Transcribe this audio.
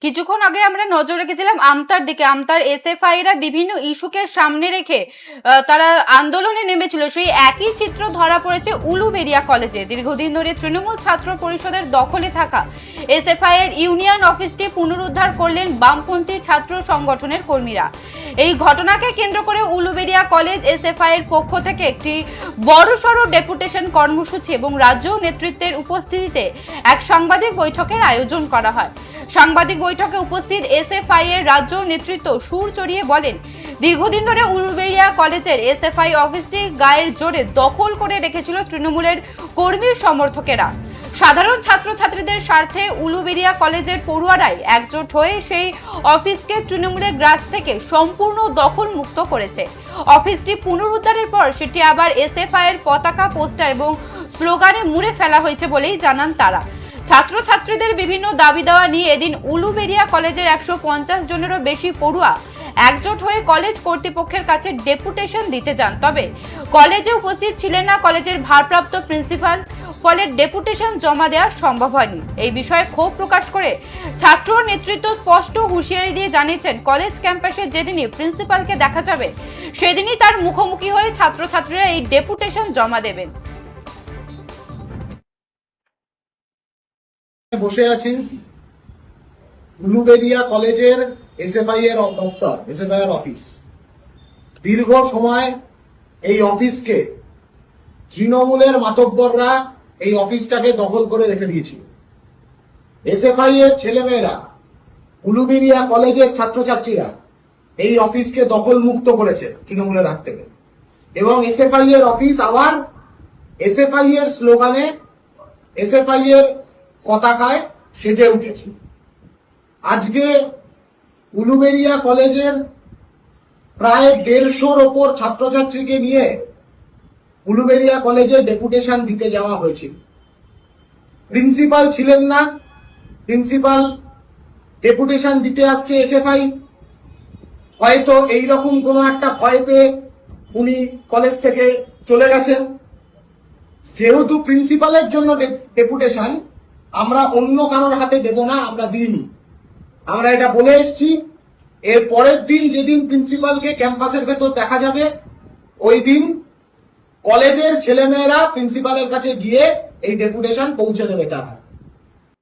কিছুক্ষণ আগে আমরা নজর রেখেছিলাম আমতার দিকে। আমতার এসএফআইরা বিভিন্ন ইস্যুকে সামনে রেখে তারা আন্দোলনে নেমেছিল। সেই একই চিত্র ধরা পড়েছে উলুবেড়িয়া কলেজে। দীর্ঘদিন ধরে তৃণমূল ছাত্র পরিষদের দখলে থাকা এসএফআই এর ইউনিয়ন অফিসটি পুনরুদ্ধার করলেন বামপন্থী ছাত্র সংগঠনের কর্মীরা। এই ঘটনাকে কেন্দ্র করে উলুবেড়িয়া কলেজ এসএফআই এর পক্ষ থেকে একটি বড়সড় ডেপুটেশন কর্মসূচি এবং রাজ্য নেতৃত্বের উপস্থিতিতে এক সাংবাদিক বৈঠকের আয়োজন করা হয়। সাংবাদিক বৈঠকে উপস্থিত এসএফআই এর রাজ্য নেতৃত্ব সুর চড়িয়ে বলেন, দীর্ঘদিন ধরে উলুবেড়িয়া কলেজের এসএফআই অফিসটি গায়ের জোরে দখল করে রেখেছিল তৃণমূলের কর্মী সমর্থকেরা। সাধারণ ছাত্রছাত্রীদের স্বার্থে উলুবেড়িয়া কলেজের পড়ুয়ারাই একজোট হয়ে সেই অফিসকে তৃণমূলের গ্রাস থেকে সম্পূর্ণ দখল মুক্ত করেছে। অফিসটি পুনরুদ্ধারের পর সেটি আবার এসএফআই এর পতাকা, পোস্টার এবং স্লোগানে মুড়ে ফেলা হয়েছে বলেই জানান তারা। ছাত্রছাত্রীদের বিভিন্ন দাবি দেওয়া নিয়ে এদিন উলুবেড়িয়া কলেজের 150 জনেরও বেশি পড়ুয়া একজোট হয়ে কলেজ কর্তৃপক্ষের কাছে ডেপুটেশন দিতে যান। তবে কলেজে উপস্থিত ছিলেন না কলেজের ভারপ্রাপ্ত প্রিন্সিপাল, ফলে ডেপুটেশন জমা দেওয়া সম্ভব হয়নি। এই বিষয়ে ক্ষোভ প্রকাশ করে ছাত্র নেতৃত্ব স্পষ্ট হুঁশিয়ারি দিয়ে জানিয়েছেন, কলেজ ক্যাম্পাসে যেদিনই প্রিন্সিপালকে দেখা যাবে সেদিনই তার মুখোমুখি হয়ে ছাত্রছাত্রীরা এই ডেপুটেশন জমা দেবেন। বসে আছি উলুবেড়িয়া কলেজের এসএফআই এর দপ্তর, এসএফআই এর অফিস। দীর্ঘ সময় এই অফিসকে তৃণমূলের মাতব্বররা এই অফিসটাকে দখল করে রেখে দিয়েছিল। এসএফআই এর ছেলেমেয়েরা, উলুবেড়িয়া কলেজের ছাত্রছাত্রীরা এই অফিসকে দখল মুক্ত করেছে তৃণমূলের হাত থেকে, এবং এসএফআই এর অফিস আবার এসএফআই এর স্লোগানে, এসএফআই এর পতাকায় সেজে উঠেছে। আজকে উলুবেড়িয়া কলেজের প্রায় 150-র ওপর ছাত্রছাত্রীকে নিয়ে উলুবেড়িয়া কলেজে ডেপুটেশন দিতে যাওয়া হয়েছিল। প্রিন্সিপাল ছিলেন না, প্রিন্সিপাল ডেপুটেশন দিতে আসছে এসএফআই, হয়তো এইরকম কোনো একটা ভয় পেয়ে উনি কলেজ থেকে চলে গেছেন। যেহেতু প্রিন্সিপালের জন্য ডেপুটেশন, আমরা অন্য কারোর হাতে দেব না, আমরা দিইনি, আমরা এটা বলে এসছি। এর পরের দিন যেদিন প্রিন্সিপালকে ক্যাম্পাসের ভেতর দেখা যাবে, ওই দিন কলেজের ছেলেমেয়েরা প্রিন্সিপালের কাছে গিয়ে এই ডেপুটেশন পৌঁছে দেবে তারা।